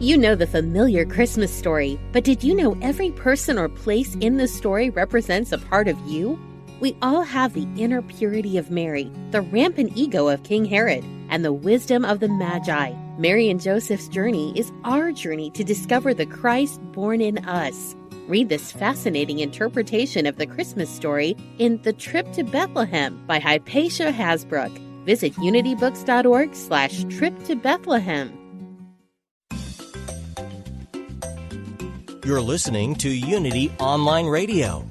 You know the familiar Christmas story, but did you know every person or place in the story represents a part of you? We all have the inner purity of Mary, the rampant ego of King Herod, and the wisdom of the Magi. Mary and Joseph's journey is our journey to discover the Christ born in us. Read this fascinating interpretation of the Christmas story in The Trip to Bethlehem by Hypatia Hasbrook. Visit unitybooks.org/trip to Bethlehem. You're listening to Unity Online Radio,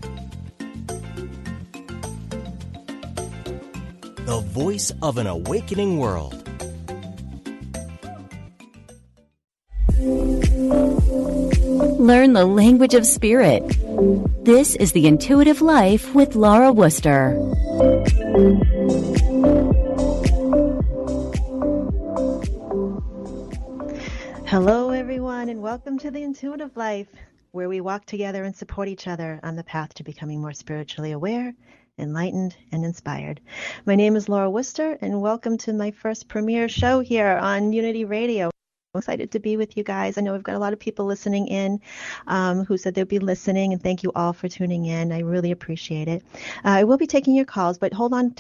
the voice of an awakening world. Learn the language of spirit. This is The Intuitive Life with Laura Wooster. Hello, everyone, and welcome to The Intuitive Life, where we walk together and support each other on the path to becoming more spiritually aware, enlightened, and inspired. My name is Laura Wooster, and welcome to my first premiere show here on Unity Radio. I'm excited to be with you guys. I know we've got a lot of people listening in who said they'll be listening, and thank you all for tuning in. I really appreciate it. I will be taking your calls, but hold on,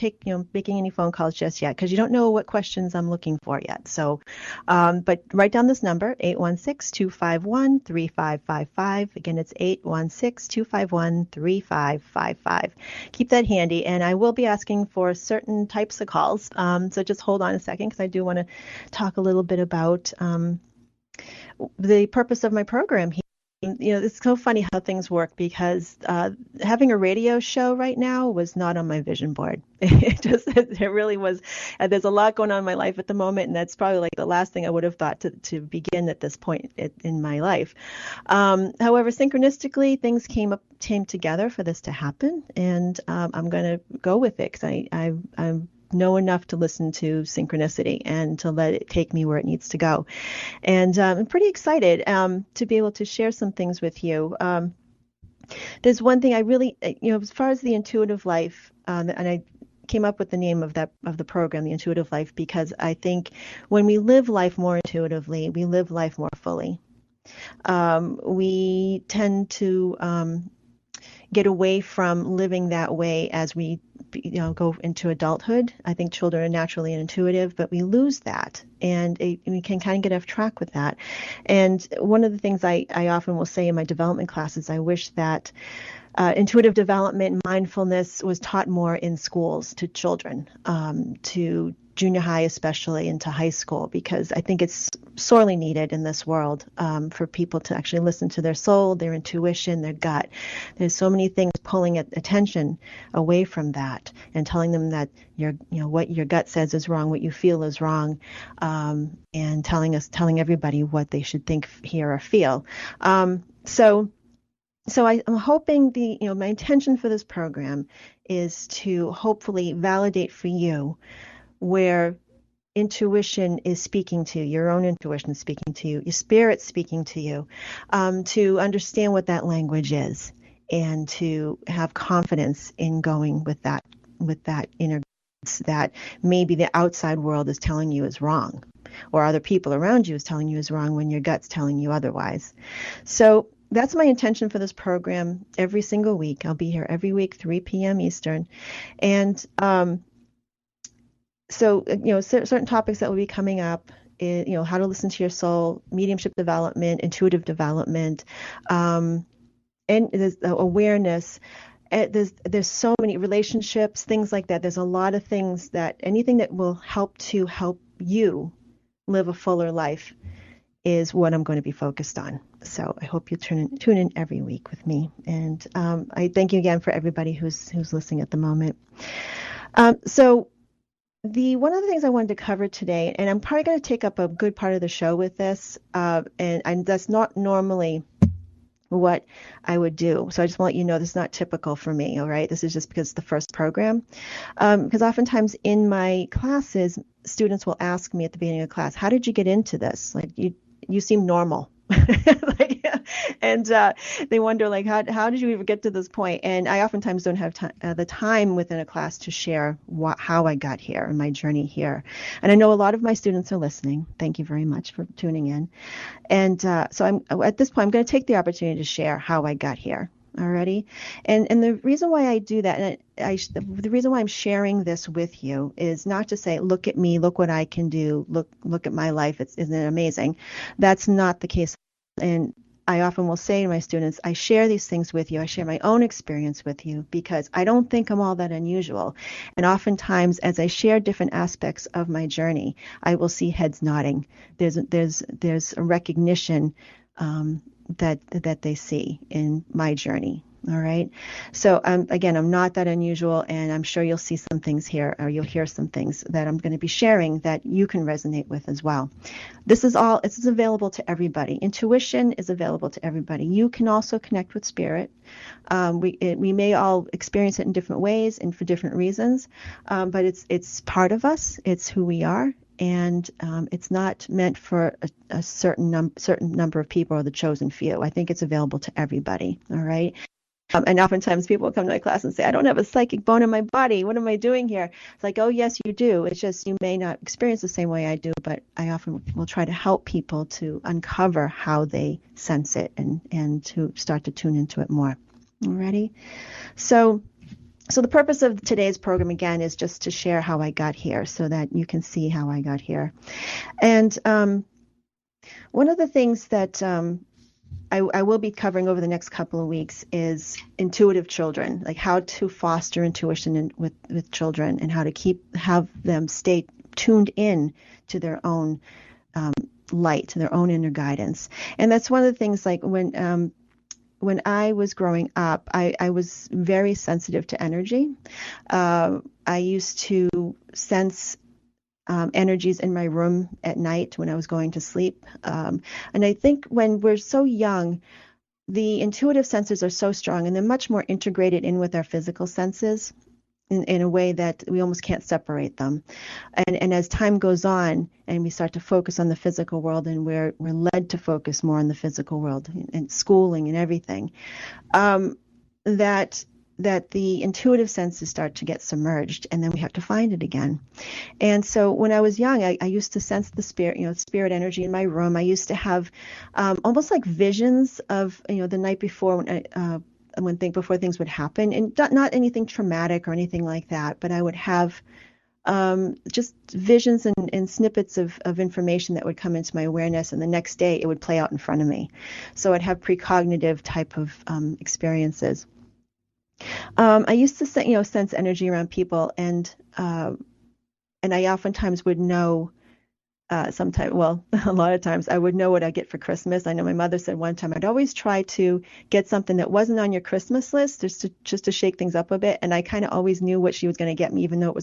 making any phone calls just yet, because you don't know what questions I'm looking for yet. So, but write down this number, 816-251-3555. Again, it's 816-251-3555. Keep that handy, and I will be asking for certain types of calls. So just hold on a second, because I do want to talk a little bit about the purpose of my program here. It's so funny how things work, because having a radio show right now was not on my vision board. It really was. There's a lot going on in my life at the moment, and that's probably like the last thing I would have thought to begin at this point in my life. However, synchronistically, things came together for this to happen, and I'm going to go with it, because I'm know enough to listen to synchronicity and to let it take me where it needs to go. And I'm pretty excited to be able to share some things with you. There's one thing I really, as far as the intuitive life, and I came up with the name of the program, the Intuitive Life, because I think when we live life more intuitively, we live life more fully. We tend to get away from living that way as we go into adulthood. I think children are naturally intuitive, but we lose that, and we can kind of get off track with that. And one of the things I often will say in my development classes, I wish that intuitive development, mindfulness was taught more in schools to children, to junior high especially, into high school, because I think it's sorely needed in this world for people to actually listen to their soul, their intuition, their gut. There's so many things pulling attention away from that and telling them that what your gut says is wrong, what you feel is wrong, and telling everybody what they should think, hear, or feel. So I'm hoping my intention for this program is to hopefully validate for you where intuition is speaking to you, your own intuition is speaking to you, your spirit speaking to you, to understand what that language is, and to have confidence in going with that inner that maybe the outside world is telling you is wrong, or other people around you is telling you is wrong when your gut's telling you otherwise. So that's my intention for this program every single week. I'll be here every week, 3 p.m. Eastern. And so, certain topics that will be coming up, how to listen to your soul, mediumship development, intuitive development, and there's awareness. There's so many relationships, things like that. There's a lot of things anything that will help you live a fuller life is what I'm going to be focused on. So I hope you tune in every week with me. And I thank you again for everybody who's listening at the moment. So one of the things I wanted to cover today, and I'm probably going to take up a good part of the show with this, and that's not normally what I would do. So I just want to let you know this is not typical for me, all right? This is just because it's the first program. Because oftentimes in my classes, students will ask me at the beginning of class, how did you get into this? Like, you seem normal. And they wonder, like, how did you even get to this point? And I oftentimes don't have the time within a class to share how I got here and my journey here. And I know a lot of my students are listening. Thank you very much for tuning in. And so at this point, I'm going to take the opportunity to share how I got here. Alrighty. And the reason why I do that, and the reason why I'm sharing this with you is not to say, look at me, look what I can do, look at my life, isn't it amazing? That's not the case. And I often will say to my students, I share these things with you, I share my own experience with you, because I don't think I'm all that unusual. And oftentimes, as I share different aspects of my journey, I will see heads nodding. There's a recognition that they see in my journey. All right. So again, I'm not that unusual, and I'm sure you'll see some things here, or you'll hear some things that I'm going to be sharing that you can resonate with as well. This is available to everybody. Intuition is available to everybody. You can also connect with spirit. We may all experience it in different ways and for different reasons, but it's part of us. It's who we are. And it's not meant for a certain number of people or the chosen few. I think it's available to everybody. All right. And oftentimes people come to my class and say, I don't have a psychic bone in my body. What am I doing here? It's like, oh, yes, you do. It's just you may not experience the same way I do, but I often will try to help people to uncover how they sense it and to start to tune into it more. Alrighty. So the purpose of today's program, again, is just to share how I got here so that you can see how I got here. And one of the things that I will be covering over the next couple of weeks is intuitive children, like how to foster intuition with children and how to have them stay tuned in to their own light, to their own inner guidance. And that's one of the things, like when I was growing up, I was very sensitive to energy. I used to sense energies in my room at night when I was going to sleep. And I think when we're so young, the intuitive senses are so strong, and they're much more integrated in with our physical senses in a way that we almost can't separate them. And as time goes on and we start to focus on the physical world, and we're led to focus more on the physical world and schooling and everything, that the intuitive senses start to get submerged, and then we have to find it again. And so when I was young, I used to sense the spirit energy in my room. I used to have almost like visions of, the night before before things would happen, and not anything traumatic or anything like that, but I would have just visions and snippets of information that would come into my awareness, and the next day it would play out in front of me. So I'd have precognitive type of experiences. I used to sense energy around people, and I oftentimes would know. A lot of times I would know what I get for Christmas. I know my mother said one time I'd always try to get something that wasn't on your Christmas list, just to shake things up a bit. And I kind of always knew what she was going to get me, even though it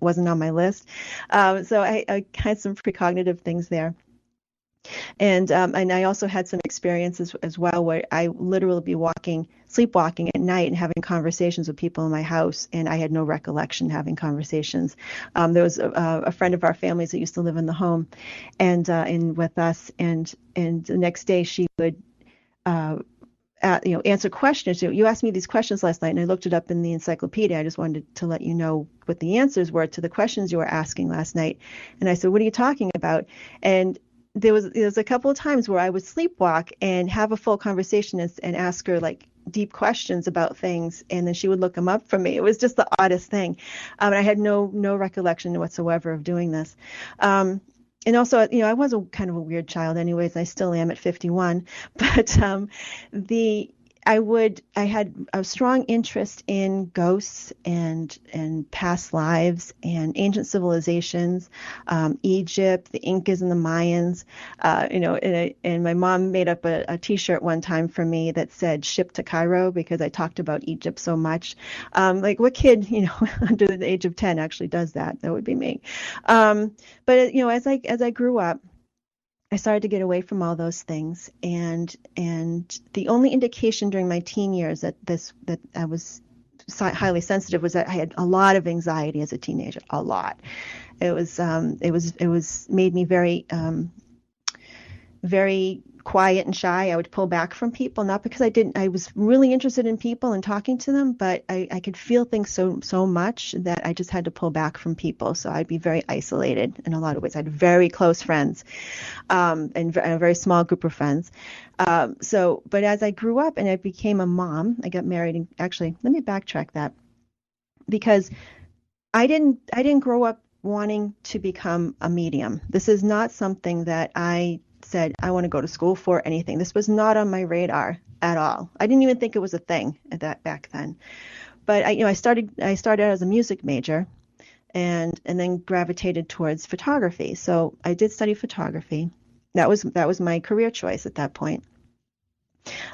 wasn't on my list. So I had some precognitive things there. And I also had some experiences as well where I literally be sleepwalking at night and having conversations with people in my house, and I had no recollection having conversations. There was a friend of our families that used to live in the home, and with us, and the next day she would answer questions. You asked me these questions last night, and I looked it up in the encyclopedia. I just wanted to let you know what the answers were to the questions you were asking last night. And I said, what are you talking about? And there was a couple of times where I would sleepwalk and have a full conversation and ask her like deep questions about things, and then she would look them up for me. It was just the oddest thing. I had no recollection whatsoever of doing this. And also, I was a kind of a weird child anyways. I still am at 51, but I had a strong interest in ghosts and past lives and ancient civilizations, Egypt, the Incas and the Mayans, and my mom made up a T-shirt one time for me that said "Ship to Cairo" because I talked about Egypt so much. Like what kid, under the age of 10 actually does that? That would be me. But as I grew up, I started to get away from all those things, and the only indication during my teen years that I was highly sensitive was that I had a lot of anxiety as a teenager. A lot. It was made me very very quiet and shy. I would pull back from people, not because I was really interested in people and talking to them, but I could feel things so much that I just had to pull back from people. So I'd be very isolated in a lot of ways. I had very close friends, and a very small group of friends. But as I grew up and I became a mom, I got married. And actually, let me backtrack that, because I didn't grow up wanting to become a medium. This is not something that I said I want to go to school for, anything. This was not on my radar at all. I didn't even think it was a thing back then. But I started out as a music major, and then gravitated towards photography. So I did study photography. That was my career choice at that point.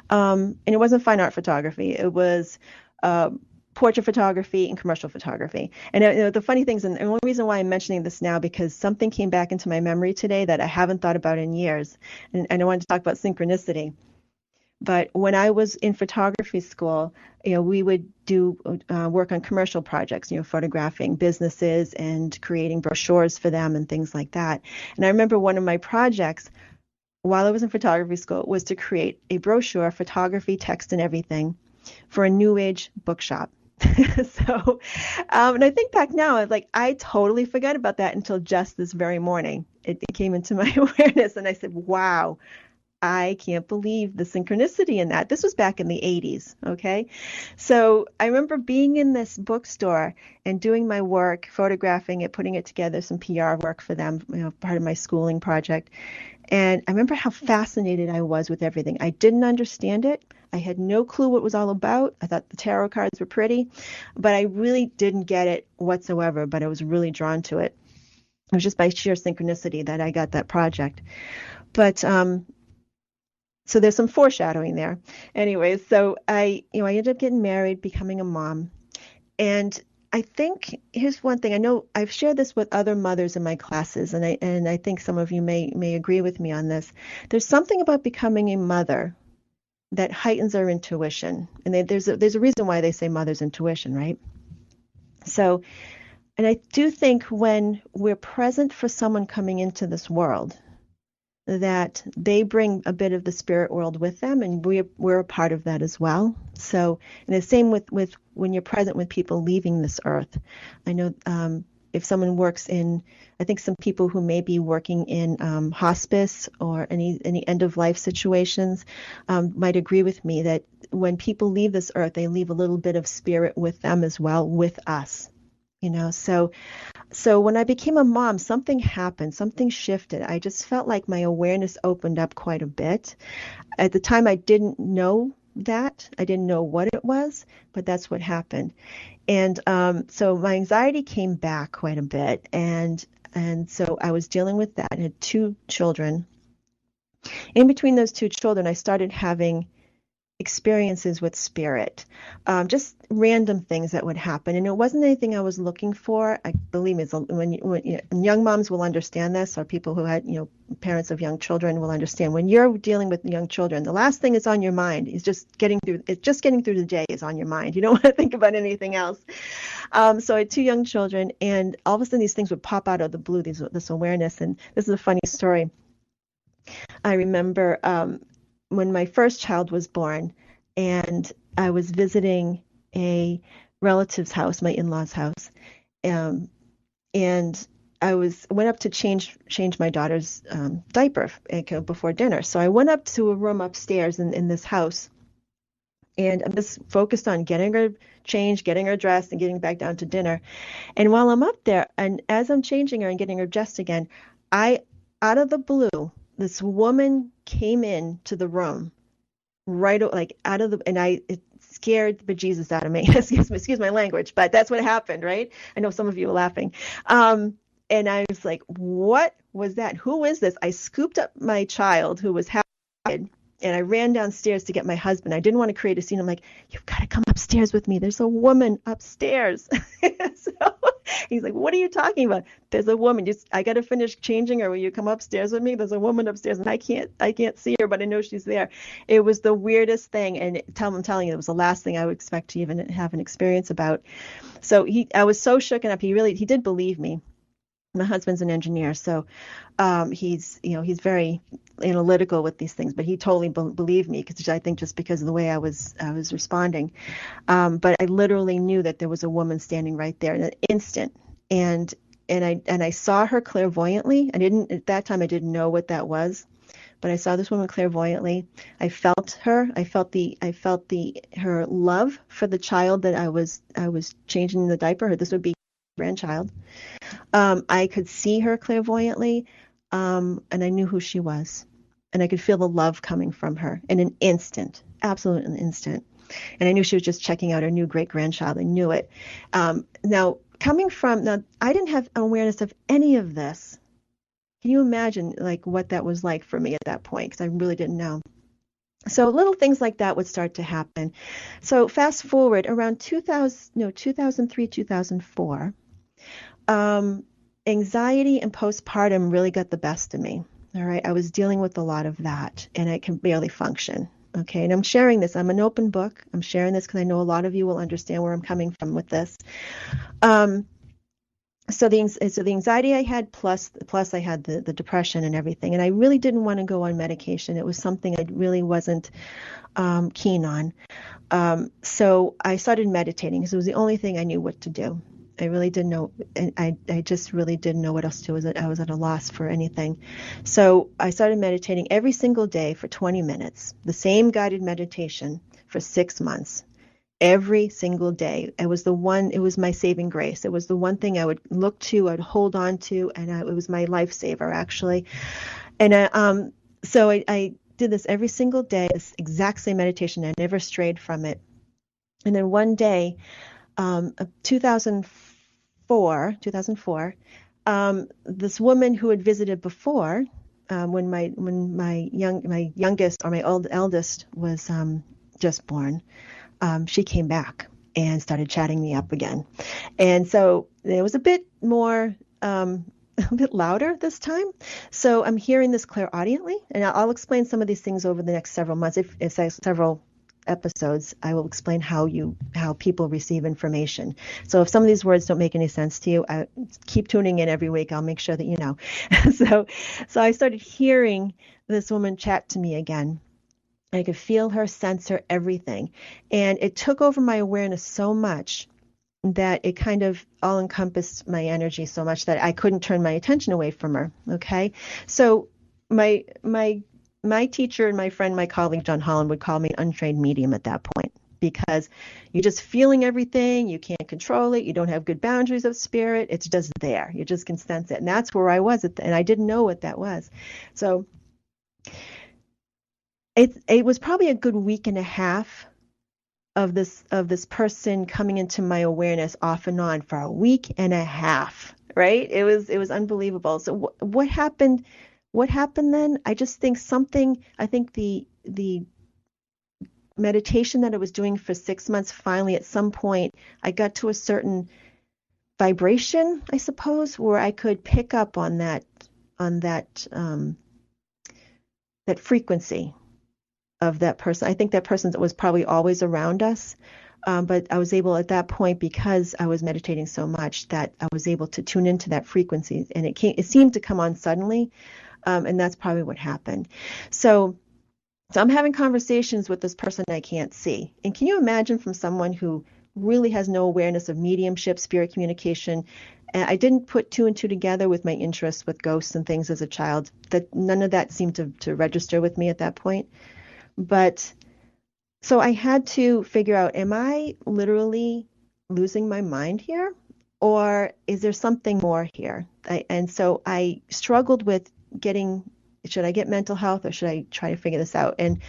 And it wasn't fine art photography. It was portrait photography and commercial photography. And the funny things, and the only reason why I'm mentioning this now, because something came back into my memory today that I haven't thought about in years. And I wanted to talk about synchronicity. But when I was in photography school, we would do work on commercial projects, photographing businesses and creating brochures for them and things like that. And I remember one of my projects while I was in photography school was to create a brochure, photography, text, and everything, for a new age bookshop. So, and I think back now, I totally forgot about that until just this very morning. It came into my awareness, and I said, wow, I can't believe the synchronicity in that. This was back in the 80s, okay? So I remember being in this bookstore and doing my work, photographing it, putting it together, some PR work for them, part of my schooling project. And I remember how fascinated I was with everything. I didn't understand it. I had no clue what it was all about. I thought the tarot cards were pretty, but I really didn't get it whatsoever, but I was really drawn to it. It was just by sheer synchronicity that I got that project. But so there's some foreshadowing there. Anyways, so I ended up getting married, becoming a mom. And I think here's one thing. I know I've shared this with other mothers in my classes, and I think some of you may agree with me on this. There's something about becoming a mother that heightens our intuition. And there's a reason why they say mother's intuition, right? So, and I do think when we're present for someone coming into this world, that they bring a bit of the spirit world with them, and we're a part of that as well. So, and the same with when you're present with people leaving this earth. I know if someone works in, I think some people who may be working in hospice or any end of life situations might agree with me that when people leave this earth, they leave a little bit of spirit with them as well, with us. So when I became a mom, something happened, something shifted. I just felt like my awareness opened up quite a bit. At the time, I didn't know that. I didn't know what it was, but that's what happened. And so my anxiety came back quite a bit. And so I was dealing with that. I had 2 children. In between those 2 children, I started having experiences with spirit, just random things that would happen. And it wasn't anything I was looking for. I believe me, when young moms will understand this, or people who had, parents of young children will understand. When you're dealing with young children, the last thing is on your mind is just getting through the day is on your mind. You don't want to think about anything else. So I had 2 young children, and all of a sudden these things would pop out of the blue, this awareness. And this is a funny story. I remember when my first child was born, and I was visiting a relative's house, my in-laws' house, and I went up to change my daughter's diaper before dinner. So I went up to a room upstairs in this house, and I'm just focused on getting her changed, getting her dressed, and getting back down to dinner. And while I'm up there, and as I'm changing her and getting her dressed again, out of the blue, this woman came into the room, it scared the bejesus out of me. Excuse my language, but that's what happened, right? I know some of you are laughing. And I was like, what was that? Who is this? I scooped up my child, who was half dead, and I ran downstairs to get my husband. I didn't want to create a scene. I'm like, you've got to come upstairs with me. There's a woman upstairs. So he's like, what are you talking about? There's a woman. I got to finish changing her. Will you come upstairs with me? There's a woman upstairs, and I can't see her, but I know she's there. It was the weirdest thing. And I'm telling you, it was the last thing I would expect to even have an experience about. So I was so shooken up. He did believe me. My husband's an engineer, so he's very analytical with these things, but he totally believed me, because I think just because of the way I was responding. But I literally knew that there was a woman standing right there in an instant, and I saw her clairvoyantly. At that time I didn't know what that was, but I saw this woman clairvoyantly. I felt her. I felt her love for the child that I was changing the diaper. This would be grandchild. I could see her clairvoyantly, and I knew who she was, and I could feel the love coming from her in an instant, absolute an instant. And I knew she was just checking out her new great grandchild. I knew it. Now, I didn't have awareness of any of this. Can you imagine like what that was like for me at that point? Because I really didn't know. So little things like that would start to happen. So fast forward around 2003, 2004. Anxiety and postpartum really got the best of me. All right. I was dealing with a lot of that, and I can barely function. Okay. And I'm sharing this. I'm an open book. I'm sharing this because I know a lot of you will understand where I'm coming from with this. So the anxiety I had, plus I had the depression and everything. And I really didn't want to go on medication. It was something I really wasn't keen on. So I started meditating, because it was the only thing I knew what to do. I really didn't know, and I just really didn't know what else to do. I was at a loss for anything. So I started meditating every single day for 20 minutes, the same guided meditation for 6 months, every single day. It was my saving grace. It was the one thing I would look to, I'd hold on to, and it was my lifesaver, actually. And so I did this every single day, this exact same meditation. I never strayed from it. And then one day, 2004, this woman who had visited before, when my youngest, or my eldest was just born, she came back and started chatting me up again. And so it was a bit more, a bit louder this time. So I'm hearing this clairaudiently, and I'll explain some of these things over the next several months. If several episodes, I will explain how people receive information. So if some of these words don't make any sense to you, keep tuning in every week. I'll make sure that you know. So I started hearing this woman chat to me again. I could feel her, sense her, everything. And it took over my awareness so much that it kind of all encompassed my energy so much that I couldn't turn my attention away from her. Okay. So my teacher and my friend, my colleague, John Holland, would call me an untrained medium at that point, because you're just feeling everything. You can't control it. You don't have good boundaries of spirit. It's just there. You just can sense it. And that's where I was and I didn't know what that was. So it was probably a good week and a half of this person coming into my awareness off and on for a week and a half, right? It was unbelievable. So what happened? What happened then? I just think the meditation that I was doing for 6 months, finally at some point I got to a certain vibration, I suppose, where I could pick up on that frequency of that person. I think that person was probably always around us, but I was able at that point, because I was meditating so much, that I was able to tune into that frequency, and it seemed to come on suddenly, and that's probably what happened. So I'm having conversations with this person I can't see, and can you imagine, from someone who really has no awareness of mediumship, spirit communication, and I didn't put two and two together with my interest with ghosts and things as a child, that none of that seemed to register with me at that point. But so I had to figure out, am I literally losing my mind here, or is there something more here? And so I struggled with should I get mental health, or should I try to figure this out? And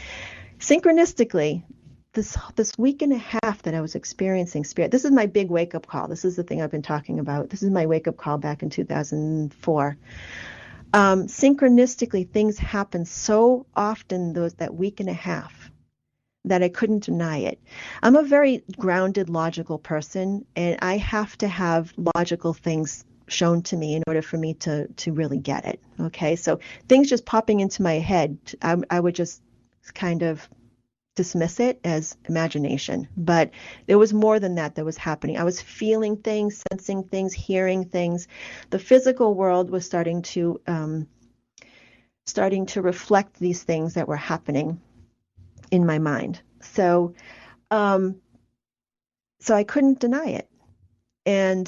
synchronistically, this week and a half that I was experiencing spirit, this is my big wake-up call. This is the thing I've been talking about. This is my wake-up call back in 2004. Synchronistically, things happen so often that week and a half that I couldn't deny it. I'm a very grounded, logical person, and I have to have logical things shown to me in order for me to really get it. Okay, so things just popping into my head, I would just kind of dismiss it as imagination, but there was more than that was happening. I was feeling things, sensing things, hearing things. The physical world was starting to reflect these things that were happening in my mind. So I couldn't deny it. And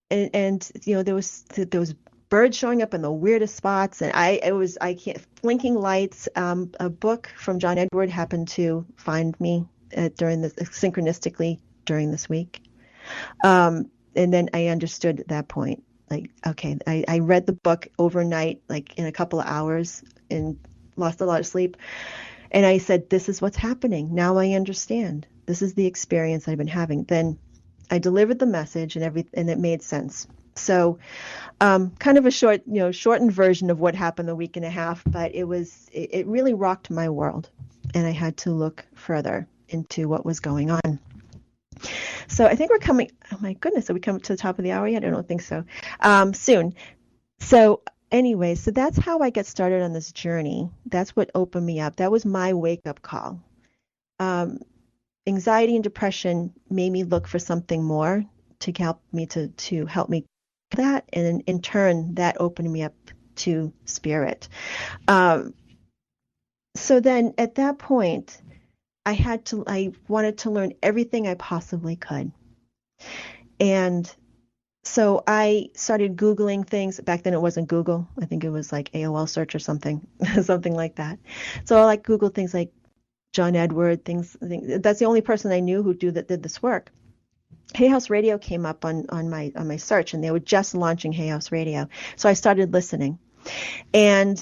there was birds showing up in the weirdest spots, and I can't, blinking lights. A book from John Edward happened to find me synchronistically during this week. And then I understood at that point, like, okay, I read the book overnight, like in a couple of hours, and lost a lot of sleep. And I said, this is what's happening. Now I understand. This is the experience I've been having. Then I delivered the message, and it made sense. So kind of a shortened version of what happened the week and a half, but it really rocked my world, and I had to look further into what was going on. So I think we're coming, oh my goodness, are we coming to the top of the hour yet? I don't think so. Soon. So anyway, so that's how I got started on this journey. That's what opened me up. That was my wake-up call. Anxiety and depression made me look for something more to help me that, and in turn that opened me up to spirit. So then at that point I wanted to learn everything I possibly could, and so I started Googling things. Back then it wasn't Google. I think it was like AOL search or something like that. So I Googled things like John Edward, things. That's the only person I knew who did this work. Hay House Radio came up on my search, and they were just launching Hay House Radio. So I started listening, and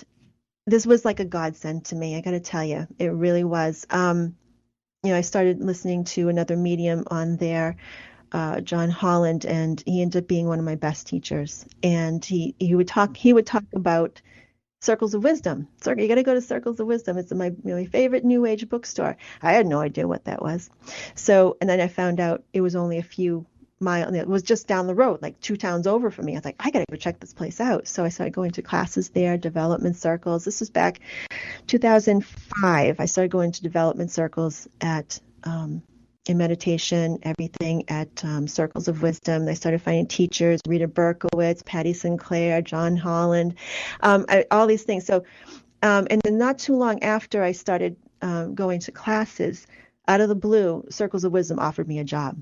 this was like a godsend to me. I got to tell you, it really was. I started listening to another medium on there, John Holland, and he ended up being one of my best teachers. And he would talk about Circles of Wisdom. You got to go to Circles of Wisdom. It's my favorite New Age bookstore. I had no idea what that was. So, and then I found out it was only a few miles. It was just down the road, like 2 towns over from me. I was like, I got to go check this place out. So I started going to classes there, development circles. This was back 2005. I started going to development circles at in meditation, everything at Circles of Wisdom. I started finding teachers, Rita Berkowitz, Patty Sinclair, John Holland, all these things. So, and then not too long after I started going to classes, out of the blue, Circles of Wisdom offered me a job.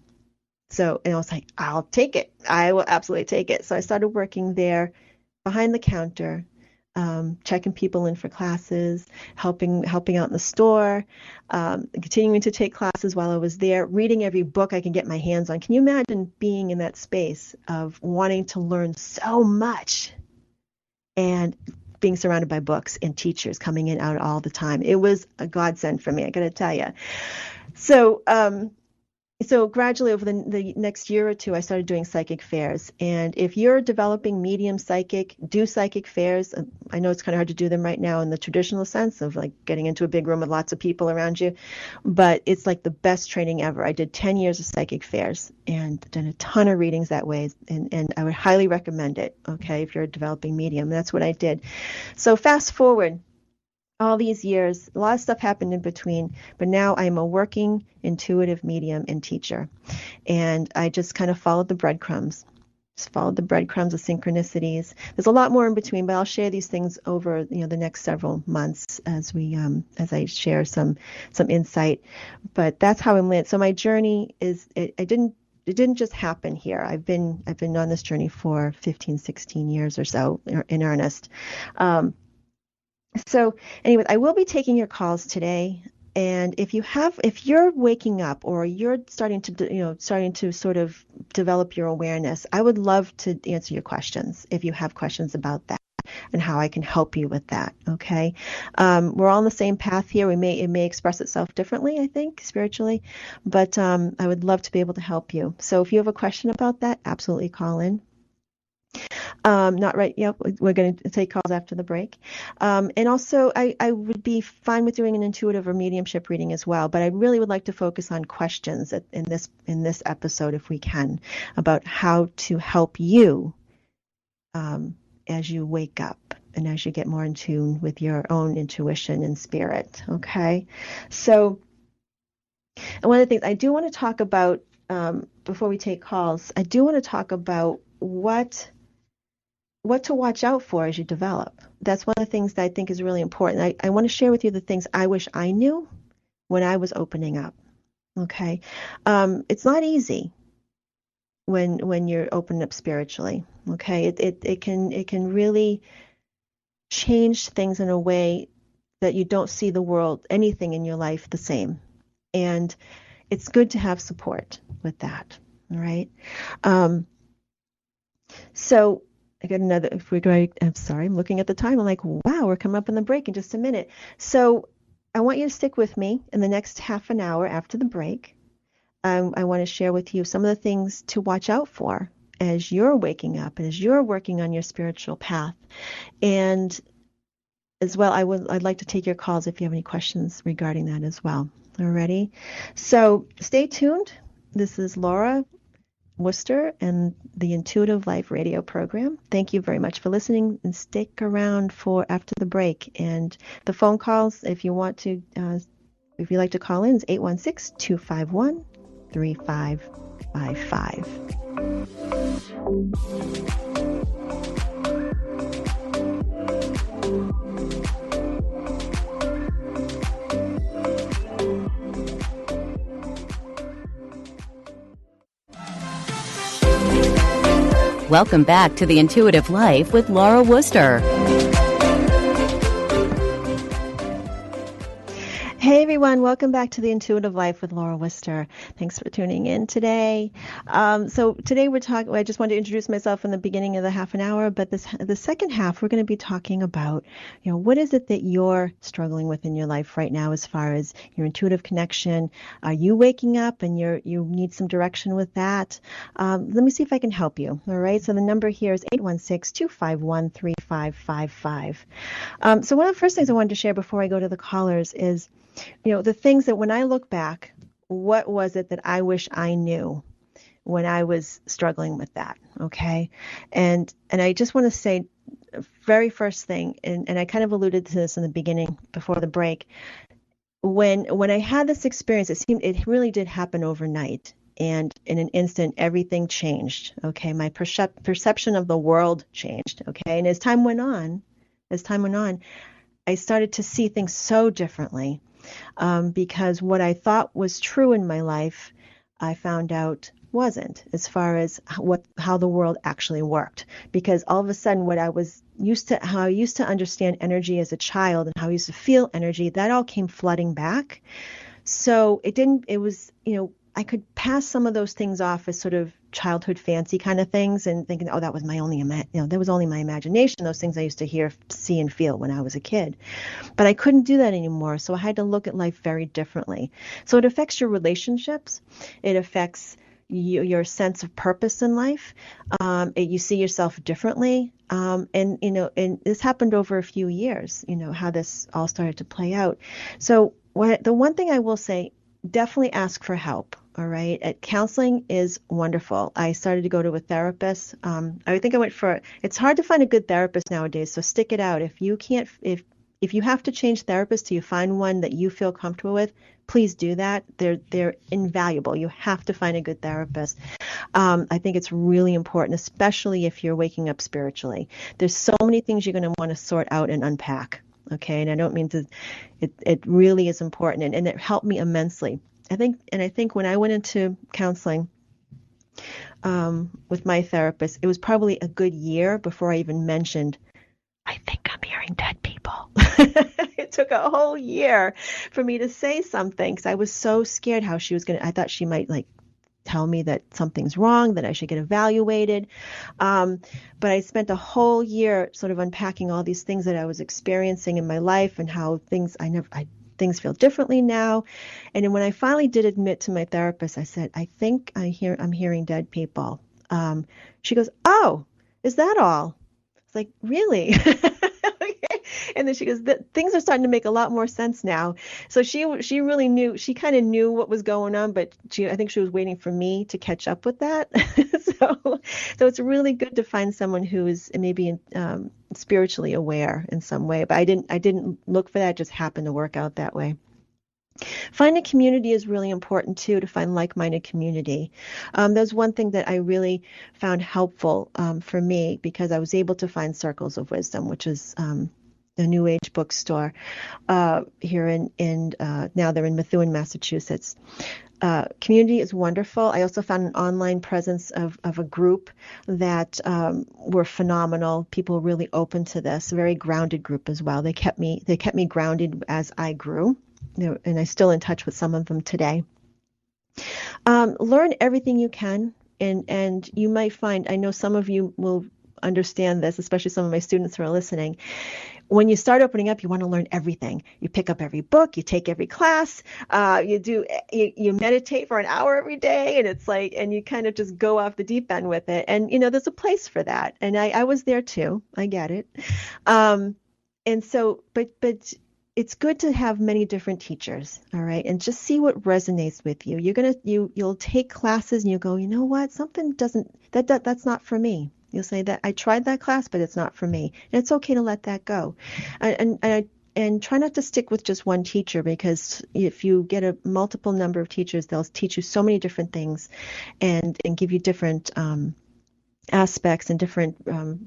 So, and I was like, I'll take it. I will absolutely take it. So I started working there behind the counter, checking people in for classes, helping out in the store, continuing to take classes while I was there, reading every book I can get my hands on. Can you imagine being in that space of wanting to learn so much and being surrounded by books and teachers coming in out all the time? It was a godsend for me, I got to tell you. So gradually over the next year or two, I started doing psychic fairs. And if you're developing medium psychic, do psychic fairs. I know it's kind of hard to do them right now in the traditional sense of like getting into a big room with lots of people around you, but it's like the best training ever. I did 10 years of psychic fairs and done a ton of readings that way. And I would highly recommend it, okay, if you're a developing medium. That's what I did. So fast forward all these years, a lot of stuff happened in between, but now I'm a working intuitive medium and teacher. And I just kind of followed the breadcrumbs, of synchronicities. There's a lot more in between, but I'll share these things over, the next several months as I share some insight. But that's how I'm lit. So my journey is, it didn't just happen here. I've been on this journey for 15, 16 years or so in earnest. So anyway, I will be taking your calls today. And if you're waking up or you're starting to sort of develop your awareness, I would love to answer your questions if you have questions about that and how I can help you with that. Okay. We're all on the same path here. It may express itself differently, I think, spiritually, but I would love to be able to help you. So if you have a question about that, absolutely call in. Not right. Yep. We're going to take calls after the break. And also I would be fine with doing an intuitive or mediumship reading as well, but I really would like to focus on questions in this episode, if we can, about how to help you as you wake up and as you get more in tune with your own intuition and spirit. Okay. So And one of the things I do want to talk about before we take calls, I do want to talk about what to watch out for as you develop. That's one of the things that I think is really important. I want to share with you the things I wish I knew when I was opening up. Okay. It's not easy when you're opening up spiritually. Okay. It can really change things in a way that you don't see the world, anything in your life the same. And it's good to have support with that. All right. So I got another, if we're going, I'm sorry, I'm looking at the time. I'm like, wow, we're coming up on the break in just a minute. So I want you to stick with me in the next half an hour after the break. I want to share with you some of the things to watch out for as you're waking up and as you're working on your spiritual path. And as well, I'd like to take your calls if you have any questions regarding that as well. Alrighty. So stay tuned. This is Laura Wooster and the Intuitive Life radio program. Thank you very much for listening, and stick around for after the break. And the phone calls, if you want to, if you'd like to call in, is 816-251-3555. Welcome back to The Intuitive Life with Laura Wooster. Hey everyone, welcome back to The Intuitive Life with Laura Wooster. Thanks for tuning in today. So today we're talking, I just wanted to introduce myself in the beginning of the half an hour, but the second half we're going to be talking about, what is it that you're struggling with in your life right now as far as your intuitive connection? Are you waking up and you need some direction with that? Let me see if I can help you. All right, so the number here is 816-251-3555. So one of the first things I wanted to share before I go to the callers is, the things that when I look back, what was it that I wish I knew when I was struggling with that? Okay. And I just want to say very first thing, and I kind of alluded to this in the beginning before the break, when I had this experience, it really did happen overnight. And in an instant, everything changed. Okay. My perception of the world changed. Okay. And as time went on, I started to see things so differently. Because what I thought was true in my life, I found out wasn't, as far as how the world actually worked. Because all of a sudden, how I used to understand energy as a child and how I used to feel energy, that all came flooding back. So I could pass some of those things off as sort of childhood fancy kind of things and thinking, oh, that was that was only my imagination, those things I used to hear, see, and feel when I was a kid. But I couldn't do that anymore. So I had to look at life very differently. So it affects your relationships. It affects your sense of purpose in life. You see yourself differently. And this happened over a few years, how this all started to play out. So the one thing I will say, definitely ask for help. All right. Counseling is wonderful. I started to go to a therapist. I think it's hard to find a good therapist nowadays. So stick it out. If you have to change therapists till you find one that you feel comfortable with, please do that. They're invaluable. You have to find a good therapist. I think it's really important, especially if you're waking up spiritually. There's so many things you're going to want to sort out and unpack. Okay. And I don't mean to, it really is important. And it helped me immensely. I think when I went into counseling with my therapist, it was probably a good year before I even mentioned, I think I'm hearing dead people. It took a whole year for me to say something because I was so scared how she was I thought she might tell me that something's wrong, that I should get evaluated. But I spent a whole year sort of unpacking all these things that I was experiencing in my life and how things things feel differently now. And then when I finally did admit to my therapist, I said, I think I'm hearing dead people. She goes, oh, is that all? It's like, really? Okay. And then she goes, things are starting to make a lot more sense now. So she really knew, she kind of knew what was going on, but I think she was waiting for me to catch up with that. So it's really good to find someone who is maybe spiritually aware in some way. But I didn't look for that. It just happened to work out that way. Finding community is really important too, to find like-minded community. There's one thing that I really found helpful for me, because I was able to find Circles of Wisdom, which is a New Age bookstore here now they're in Methuen, Massachusetts. Community is wonderful. I also found an online presence of a group that were phenomenal. People really open to this. A very grounded group as well. They kept me grounded as I grew, and I'm still in touch with some of them today. Learn everything you can, and you might find, I know some of you will understand this, especially some of my students who are listening. When you start opening up, you want to learn everything. You pick up every book, you take every class, you meditate for an hour every day, and it's like, and you kind of just go off the deep end with it. And there's a place for that. And I was there too. I get it. And so, but it's good to have many different teachers, all right? And just see what resonates with you. You'll take classes and you go, you know what? Something that's not for me. You'll say that I tried that class, but it's not for me. And it's okay to let that go. And try not to stick with just one teacher, because if you get a multiple number of teachers, they'll teach you so many different things and give you different aspects and different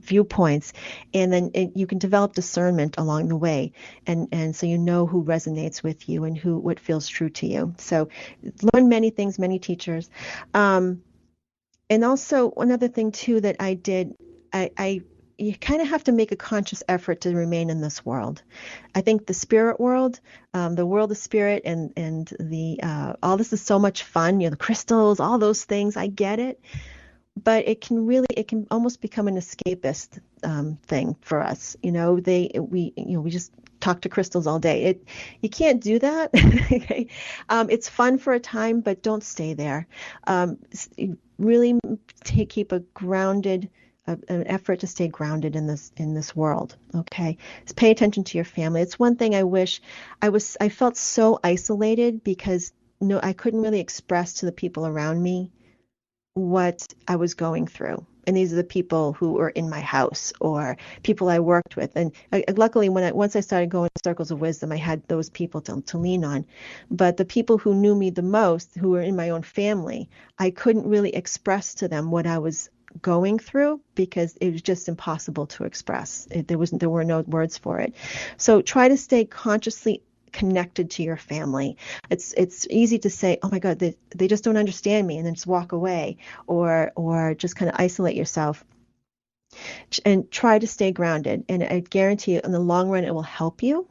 viewpoints. And then you can develop discernment along the way. And so you know who resonates with you and what feels true to you. So learn many things, many teachers. And also another thing too that I did, you kind of have to make a conscious effort to remain in this world. I think the spirit world, the world of spirit, and the all this is so much fun. The crystals, all those things. I get it, but it can almost become an escapist thing for us. We just talk to crystals all day. You can't do that. Okay? It's fun for a time, but don't stay there. Really keep an effort to stay grounded in this world. Okay, just pay attention to your family. It's one thing I wish I felt so isolated, because I couldn't really express to the people around me what I was going through. And these are the people who were in my house or people I worked with. And luckily, once I started going to Circles of Wisdom, I had those people to lean on. But the people who knew me the most, who were in my own family, I couldn't really express to them what I was going through, because it was just impossible to express. There were no words for it. So try to stay consciously connected to your family. It's easy to say, oh my God, they just don't understand me, and then just walk away, or just kind of isolate yourself. And try to stay grounded. And I guarantee you, in the long run, it will help you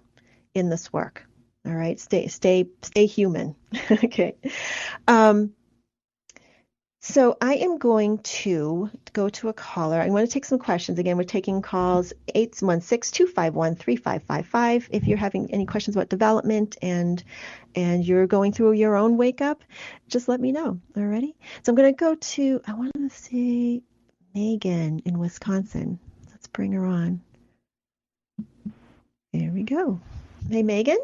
in this work. All right, stay human. Okay. So I am going to go to a caller. I want to take some questions. Again, we're taking calls 816-251-3555. If you're having any questions about development and you're going through your own wake up, just let me know. Alrighty. So I'm going to go to, I want to see Megan in Wisconsin. Let's bring her on. There we go. Hey, Megan.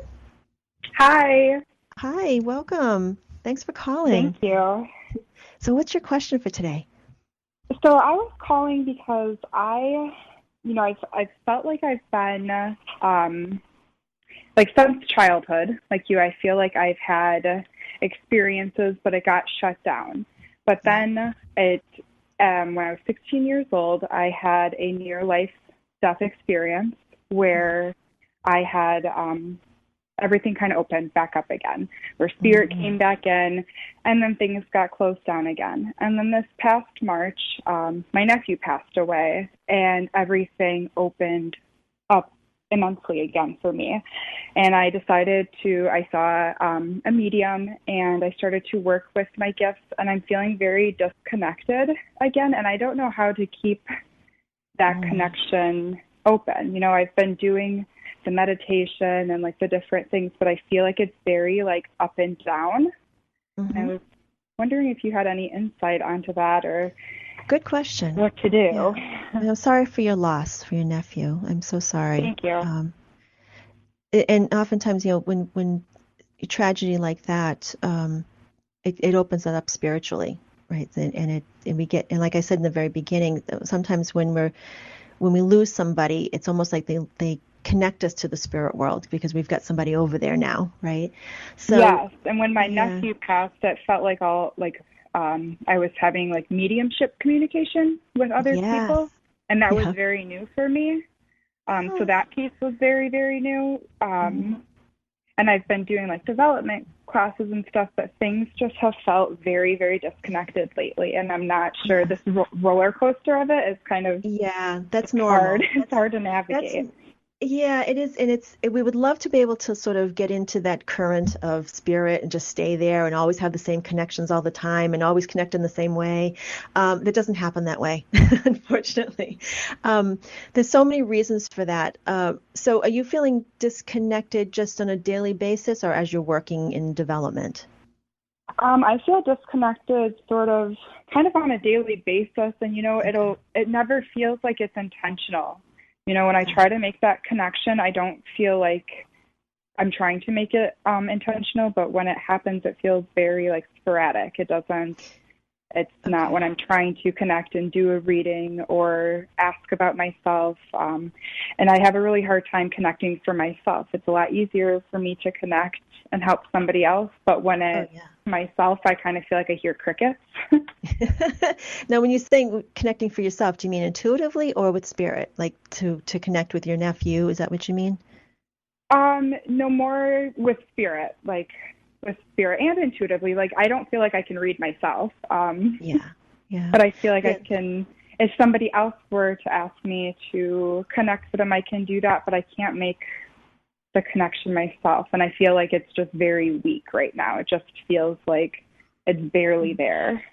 Hi. Hi, welcome. Thanks for calling. Thank you. So what's your question for today? So I was calling because I felt like I've been, since childhood, like you, I feel like I've had experiences, but it got shut down. But then when I was 16 years old, I had a near-life death experience where I had everything kind of opened back up again, where spirit came back in, and then things got closed down again. And then this past March, my nephew passed away, and everything opened up immensely again for me. And I saw a medium, and I started to work with my gifts, and I'm feeling very disconnected again, and I don't know how to keep that connection open. I've been doing the meditation and the different things, but I feel like it's very up and down. And I was wondering if you had any insight onto that, or good question. What to do. Yeah. I'm sorry for your loss, for your nephew. I'm so sorry. Thank you. And oftentimes, when a tragedy like that, it opens it up spiritually, right? And like I said in the very beginning, sometimes when we lose somebody, it's almost like they connect us to the spirit world because we've got somebody over there now, right? So yes, and when my nephew passed, it felt like I was having like mediumship communication with other people, and that was very new for me. So that piece was very, very new. And I've been doing like development classes and stuff, but things just have felt very, very disconnected lately. And I'm not sure this roller coaster of it is kind of that's normal. hard. It's hard to navigate. Yeah, it is. And we would love to be able to sort of get into that current of spirit and just stay there and always have the same connections all the time and always connect in the same way. That doesn't happen that way, unfortunately. There's so many reasons for that. So are you feeling disconnected just on a daily basis or as you're working in development? I feel disconnected kind of on a daily basis. And, it never feels like it's intentional. When I try to make that connection, I don't feel like I'm trying to make it intentional, but when it happens, it feels very like sporadic. It's not when I'm trying to connect and do a reading or ask about myself. And I have a really hard time connecting for myself. It's a lot easier for me to connect and help somebody else. But when it's myself, I kind of feel like I hear crickets. Now, when you say connecting for yourself, do you mean intuitively or with spirit, like to connect with your nephew? Is that what you mean? No, more with spirit, like with spirit and intuitively. Like, I don't feel like I can read myself. But I feel like I can, if somebody else were to ask me to connect with them, I can do that, but I can't make the connection myself. And I feel like it's just very weak right now. It just feels like it's barely there.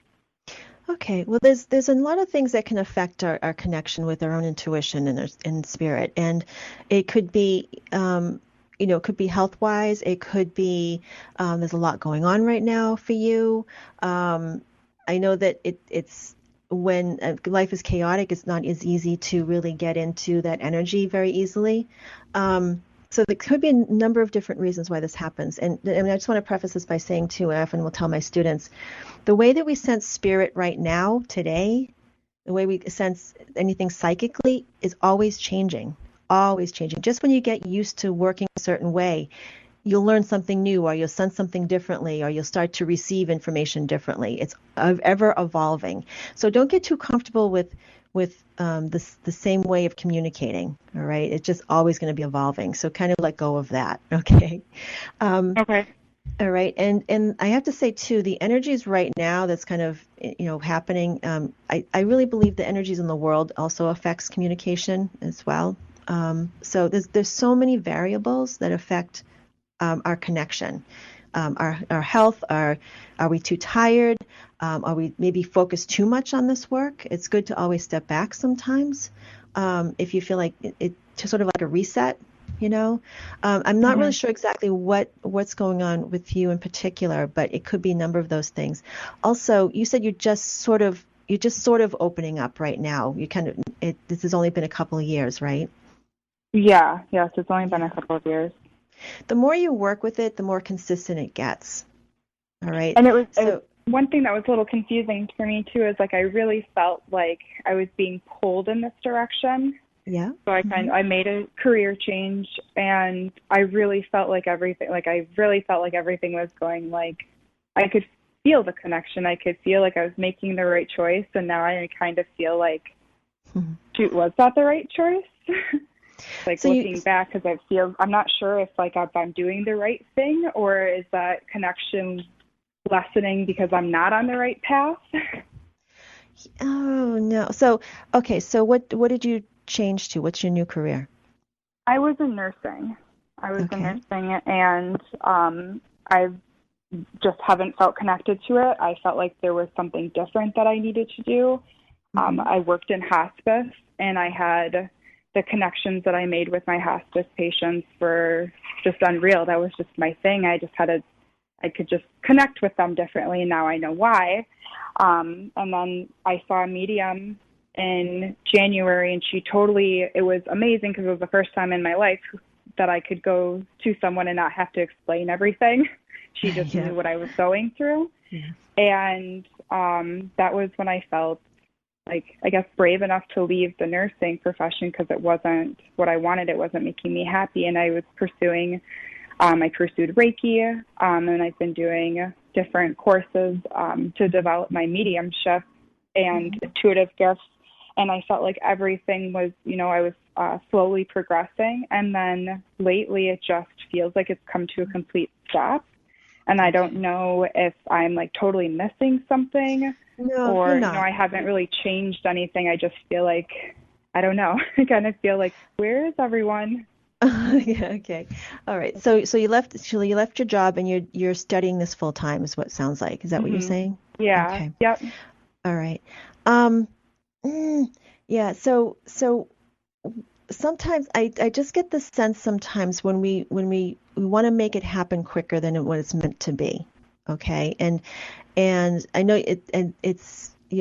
Okay. Well, there's a lot of things that can affect our connection with our own intuition and spirit. And it could be, it could be health-wise. It could be, there's a lot going on right now for you. I know that it's when life is chaotic, it's not as easy to really get into that energy very easily. So there could be a number of different reasons why this happens. And I just want to preface this by saying, too, and I often will tell my students, the way that we sense spirit right now, today, the way we sense anything psychically is always changing, always changing. Just when you get used to working a certain way, you'll learn something new, or you'll sense something differently, or you'll start to receive information differently. It's ever evolving. So don't get too comfortable with the same way of communicating. All right, it's just always going to be evolving. So kind of let go of that. Okay. Okay. All right, and I have to say too, the energies right now that's kind of happening. I really believe the energies in the world also affects communication as well. So there's so many variables that affect our connection. Our health, are we too tired? Are we maybe focused too much on this work? It's good to always step back sometimes. If you feel like it's sort of like a reset, I'm not really sure exactly what's going on with you in particular, but it could be a number of those things. Also, you said you're just sort of opening up right now. This has only been a couple of years, right? Yes, it's only been a couple of years. The more you work with it, the more consistent it gets. All right. And it was one thing that was a little confusing for me too, is like I really felt like I was being pulled in this direction. Yeah. So I made a career change, and I really felt like everything was going, like I could feel the connection. I could feel like I was making the right choice, and now I kind of feel like, shoot, was that the right choice? Like so looking back, because I'm not sure if I'm doing the right thing, or is that connection lessening because I'm not on the right path? Oh no. So okay. So what did you change to? What's your new career? I was in nursing. And I just haven't felt connected to it. I felt like there was something different that I needed to do. I worked in hospice, and I had the connections that I made with my hospice patients were just unreal. That was just my thing. I could just connect with them differently, and now I know why. And then I saw a medium in January, and it was amazing because it was the first time in my life that I could go to someone and not have to explain everything. She just knew what I was going through. Yeah. And that was when I felt like, I guess, brave enough to leave the nursing profession because it wasn't what I wanted. It wasn't making me happy. And I was pursued Reiki, and I've been doing different courses to develop my mediumship and intuitive gifts. And I felt like everything was, I was slowly progressing. And then lately it just feels like it's come to a complete stop. And I don't know if I'm like totally missing something or, I haven't really changed anything. I just feel like, I don't know. I kind of feel like, where is everyone? Yeah, okay. All right. So you left your job and you're studying this full time is what it sounds like. Is that what you're saying? Yeah. Okay. Yep. All right. Yeah. So sometimes I just get the sense sometimes when we want to make it happen quicker than what it's meant to be. Okay. And I know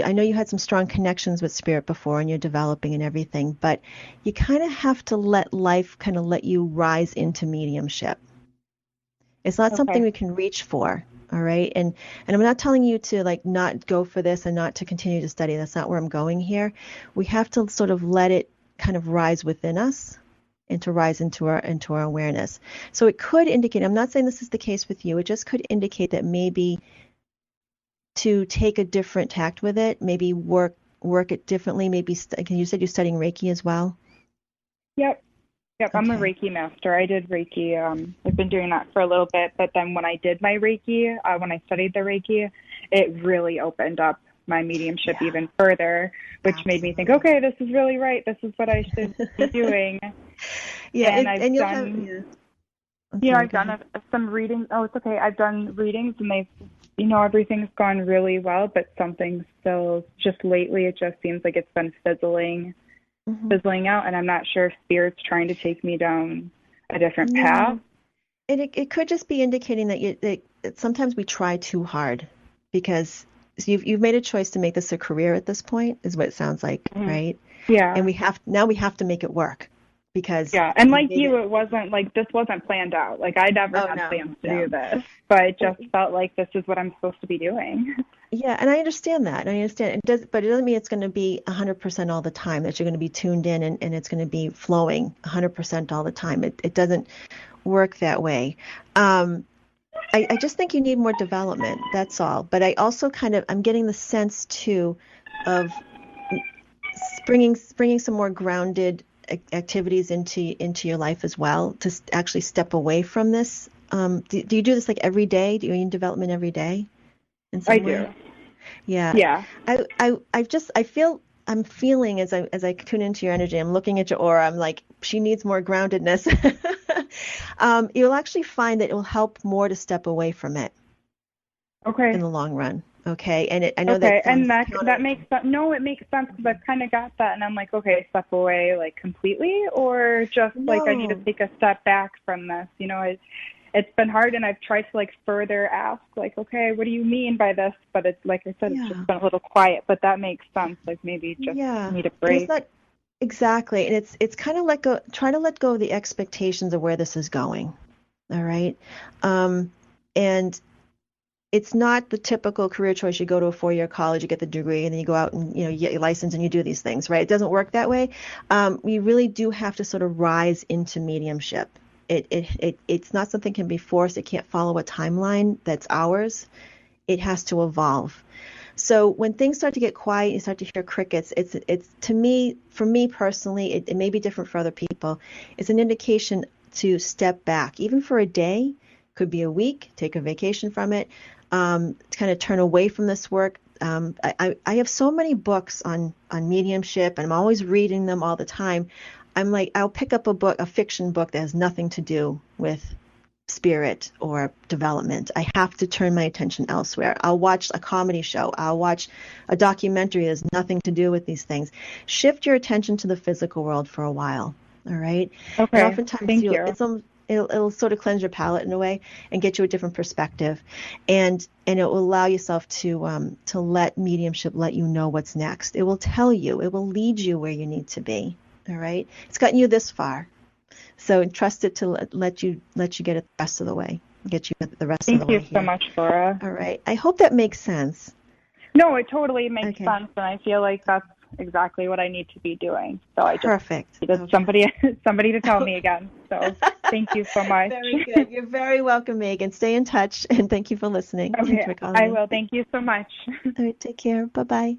I know you had some strong connections with spirit before and you're developing and everything, but you kind of have to let life kind of let you rise into mediumship. It's not something we can reach for. All right. And I'm not telling you to like not go for this and not to continue to study. That's not where I'm going here. We have to sort of let it kind of rise within us and to rise into our awareness. So it could indicate, I'm not saying this is the case with you, it just could indicate that maybe to take a different tact with it, maybe work it differently, maybe, you said you're studying Reiki as well? Yep. Okay. I'm a Reiki master. I did Reiki. I've been doing that for a little bit, but then when I did my Reiki, when I studied the Reiki, it really opened up my mediumship even further, which made me think, okay, this is really right. This is what I should be doing. And I've done some readings. Oh, it's okay. I've done readings and they've, everything's gone really well, but something still just lately, it just seems like it's been fizzling out, and I'm not sure if Spirit's trying to take me down a different path. And it could just be indicating that sometimes we try too hard because you've made a choice to make this a career at this point, is what it sounds like, right? Yeah. And we have to make it work because and like it wasn't like this wasn't planned out. Like I never had plans to do this, but it just felt like this is what I'm supposed to be doing. Yeah, and I understand that. But it doesn't mean it's going to be 100% all the time, that you're going to be tuned in and it's going to be flowing 100% all the time. It doesn't work that way. I just think you need more development. That's all. But I also I'm getting the sense too of bringing some more grounded activities into your life as well to actually step away from this. Do you do this like every day? Do you in development every day? I do. Yeah. I'm feeling as I tune into your energy, I'm looking at your aura, I'm like, she needs more groundedness. You'll actually find that it will help more to step away from it. Okay. In the long run. Okay. And I know that. And that makes sense. No, it makes sense because I've kind of got that, and I'm like, okay, step away like completely, or just like I need to take a step back from this. It's been hard, and I've tried to like further ask, like, okay, what do you mean by this? But it's like I said, it's just been a little quiet. But that makes sense. Like maybe just need a break. Exactly, and it's kind of try to let go of the expectations of where this is going. All right, and it's not the typical career choice. You go to a 4-year college, you get the degree, and then you go out and you get your license and you do these things, right? It doesn't work that way. We really do have to sort of rise into mediumship. It's not something that can be forced. It can't follow a timeline that's ours. It has to evolve. So when things start to get quiet, you start to hear crickets. It's to me, for me personally, it may be different for other people. It's an indication to step back, even for a day, could be a week. Take a vacation from it. To kind of turn away from this work. I have so many books on mediumship, and I'm always reading them all the time. I'm like, I'll pick up a fiction book that has nothing to do with spirit or development. I have to turn my attention elsewhere. I'll watch a comedy show. I'll watch a documentary that has nothing to do with these things. Shift your attention to the physical world for a while. All right. Okay. And oftentimes it'll sort of cleanse your palate in a way and get you a different perspective, and it will allow yourself to let mediumship let you know what's next. It will tell you. It will lead you where you need to be. All right. It's gotten you this far. So trust it to let you get it the rest of the way. Get you the rest of the way. Thank you so much, Laura. All right. I hope that makes sense. No, it totally makes sense, and I feel like that's exactly what I need to be doing. So I just needed somebody to tell me again. So thank you so much. Very good. You're very welcome, Megan. Stay in touch, and thank you for listening. Okay, I will. Thank you so much. All right, take care. Bye-bye.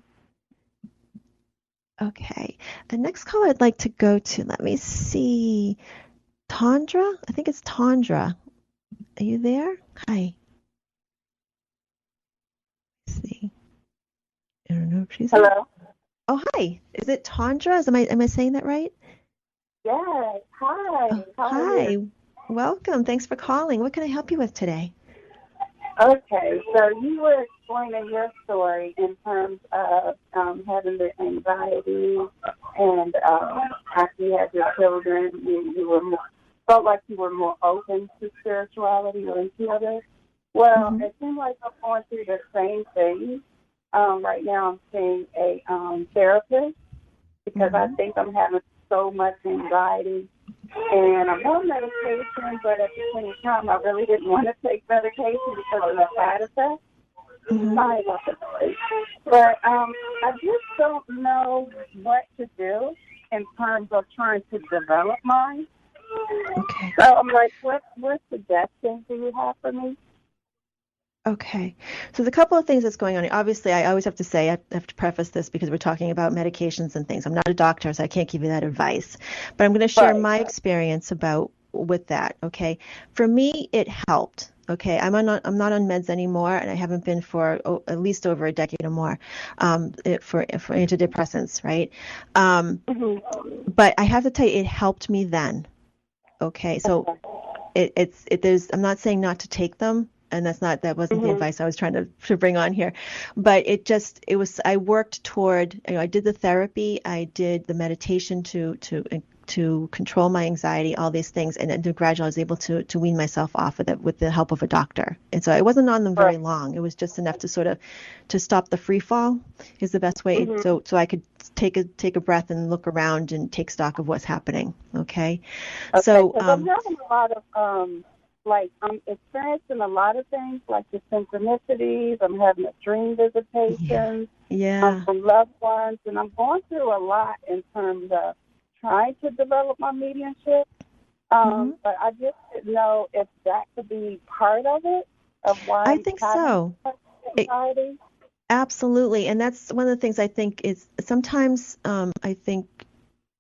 Okay, the next caller I'd like to go to, let me see, Tandra? I think it's Tandra. Are you there? Hi. Let's see. I don't know if she's Hello. there. Oh, hi. Is it Tandra? Am I saying that right? Yes. Hi. Oh, hi. Welcome. Thanks for calling. What can I help you with today? Okay. So you were explaining your story in terms of having the anxiety, and after you had your children, you felt like you were more open to spirituality or into others. Well, it seems like I'm going through the same thing. Right now I'm seeing a therapist because I think I'm having so much anxiety. And I'm on medication, but at the same time, I really didn't want to take medication because of the side effects. Sorry about the noise. But I just don't know what to do in terms of trying to develop mine. Okay. So I'm like, what suggestions do you have for me? Okay. So there's a couple of things that's going on. Obviously, I always have to say, I have to preface this because we're talking about medications and things. I'm not a doctor, so I can't give you that advice. But I'm going to share my experience with that, okay? For me, it helped, okay? I'm not on meds anymore, and I haven't been for at least over a decade or more for antidepressants, right? But I have to tell you, it helped me then, okay? So I'm not saying not to take them, and that wasn't the advice I was trying to bring on here, but I worked toward, I did the therapy, I did the meditation to control my anxiety, all these things, and then gradually I was able to wean myself off of it with the help of a doctor. And so I wasn't on them very long. It was just enough to stop the free fall is the best way. So I could take a breath and look around and take stock of what's happening. Okay. So I'm having a lot of I'm experiencing a lot of things, like the synchronicities. I'm having a dream visitations from loved ones, and I'm going through a lot in terms of trying to develop my mediumship. But I just didn't know if that could be part of it, of why I think so. Anxiety. Absolutely, and that's one of the things I think is sometimes I think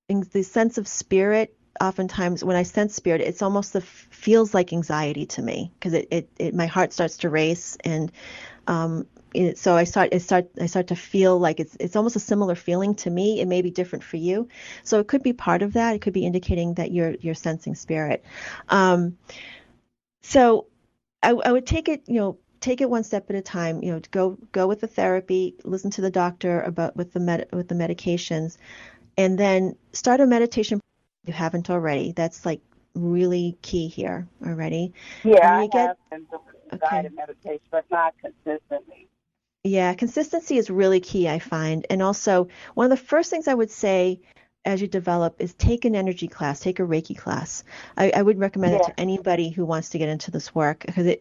in the sense of spirit. Oftentimes when I sense spirit, it's almost feels like anxiety to me because it my heart starts to race, and so I start to feel like it's almost a similar feeling to me. It may be different for you, so it could be part of that. It could be indicating that you're sensing spirit. So I would take it one step at a time. Go with the therapy, listen to the doctor with the medications, and then start a meditation. You haven't already. That's like really key here already. Yeah, I have been doing guided meditation, but not consistently. Yeah, consistency is really key, I find. And also, one of the first things I would say as you develop is take an energy class, take a Reiki class. I would recommend it to anybody who wants to get into this work, because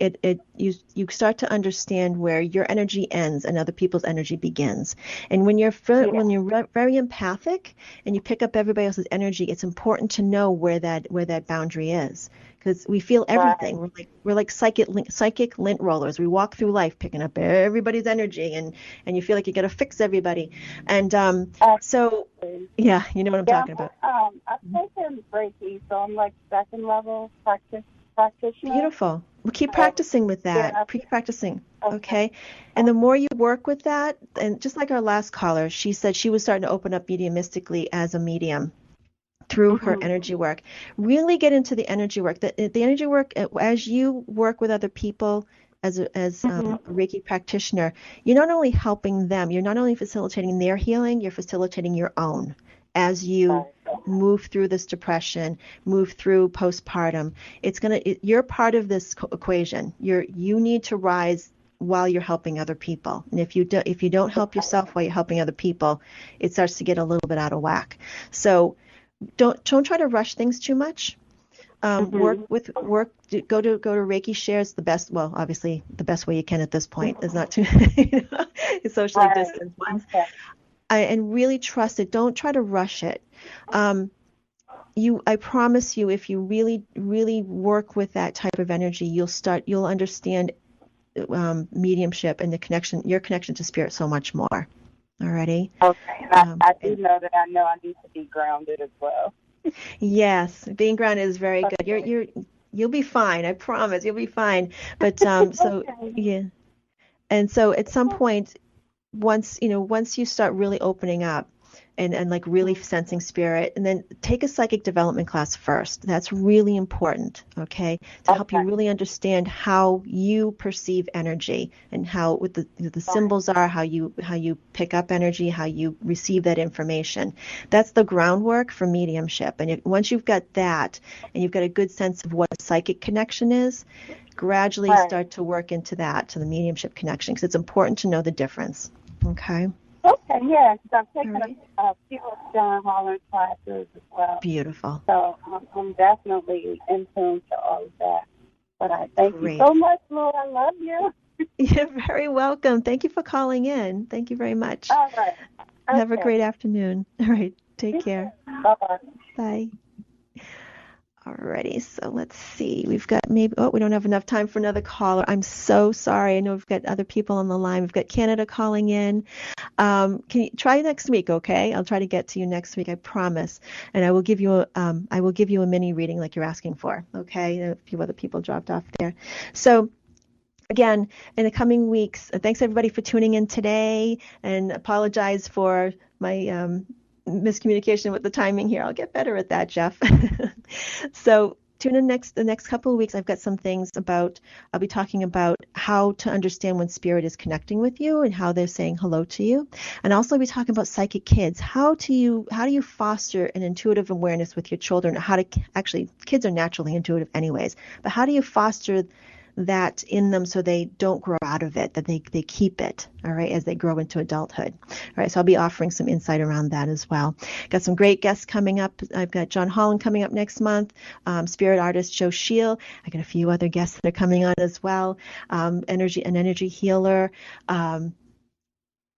you start to understand where your energy ends and other people's energy begins. And when you're very empathic and you pick up everybody else's energy, it's important to know where that boundary is. Because we feel everything. Right. We're like psychic lint rollers. We walk through life picking up everybody's energy, and you feel like you got to fix everybody. And so, yeah, you know what I'm talking about. I've taken Reiki, so I'm like second level practitioner. Beautiful. Well, keep practicing with that. Yeah. Keep practicing. Okay. And the more you work with that, and just like our last caller, she said she was starting to open up mediumistically as a medium through her energy work. Really get into the energy work. The energy work, as you work with other people as a Reiki practitioner, you're not only helping them, you're not only facilitating their healing, you're facilitating your own as you move through this depression, move through postpartum. You're part of this equation. You need to rise while you're helping other people. And if you don't help yourself while you're helping other people, it starts to get a little bit out of whack. So don't try to rush things too much. Go to Reiki shares the best. Well, obviously the best way you can at this point is not to socially distance ones. and really trust it. Don't try to rush it. I promise you, if you really, really work with that type of energy, you'll understand mediumship and your connection to spirit so much more. Alrighty. Okay. I do know that I need to be grounded as well. Yes, being grounded is very good. You'll be fine. I promise you'll be fine. But yeah. And so at some point, once you start really opening up and like really sensing spirit, and then take a psychic development class first. That's really important, okay? To help you really understand how you perceive energy and how what the symbols are, how you pick up energy, how you receive that information. That's the groundwork for mediumship. And once you've got that and you've got a good sense of what a psychic connection is, gradually start to work into the mediumship connection, because it's important to know the difference. Okay. Okay, yeah, because I'm taking a few John Holland classes as well. Beautiful. So I'm definitely in tune to all of that. But I thank you so much, Lord. I love you. You're very welcome. Thank you for calling in. Thank you very much. All right. Okay. Have a great afternoon. All right. Take care. Bye-bye. Bye. Alrighty, so let's see. We've got we don't have enough time for another caller. I'm so sorry. I know we've got other people on the line. We've got Canada calling in. Can you try next week, okay? I'll try to get to you next week, I promise. And I will give you a mini reading like you're asking for, okay? A few other people dropped off there. So again, in the coming weeks, thanks everybody for tuning in today, and apologize for my miscommunication with the timing here. I'll get better at that, Jeff. So tune in the next couple of weeks. I've got some things I'll be talking about how to understand when spirit is connecting with you and how they're saying hello to you. And also I'll be talking about psychic kids. How do you foster an intuitive awareness with your children? Kids are naturally intuitive anyways, but how do you foster that in them so they don't grow out of it, that they keep it, all right, as they grow into adulthood. All right, so I'll be offering some insight around that as well. Got some great guests coming up. I've got John Holland coming up next month, spirit artist Joe Shield. I got a few other guests that are coming on as well, an energy healer,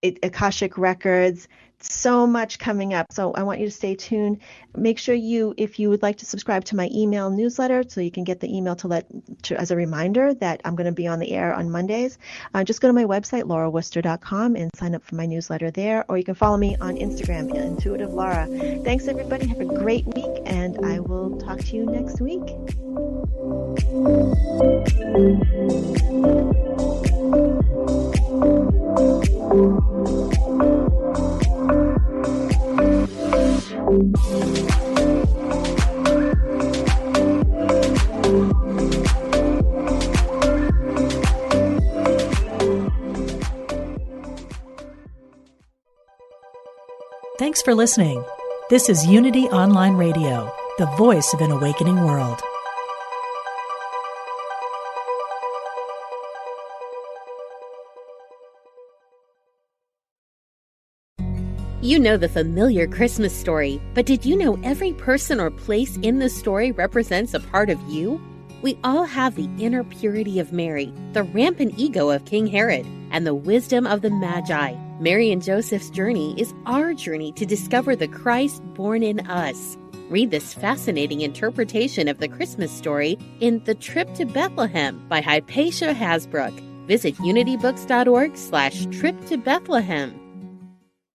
Akashic Records. So much coming up. So I want you to stay tuned. Make sure if you would like to subscribe to my email newsletter, so you can get the email as a reminder that I'm going to be on the air on Mondays, just go to my website, laurawooster.com, and sign up for my newsletter there. Or you can follow me on Instagram, Intuitive Laura. Thanks, everybody. Have a great week, and I will talk to you next week. Thanks for listening. This is Unity Online Radio, the voice of an awakening world. You know the familiar Christmas story, but did you know every person or place in the story represents a part of you? We all have the inner purity of Mary, the rampant ego of King Herod, and the wisdom of the Magi. Mary and Joseph's journey is our journey to discover the Christ born in us. Read this fascinating interpretation of the Christmas story in The Trip to Bethlehem by Hypatia Hasbrook. Visit unitybooks.org/trip to Bethlehem.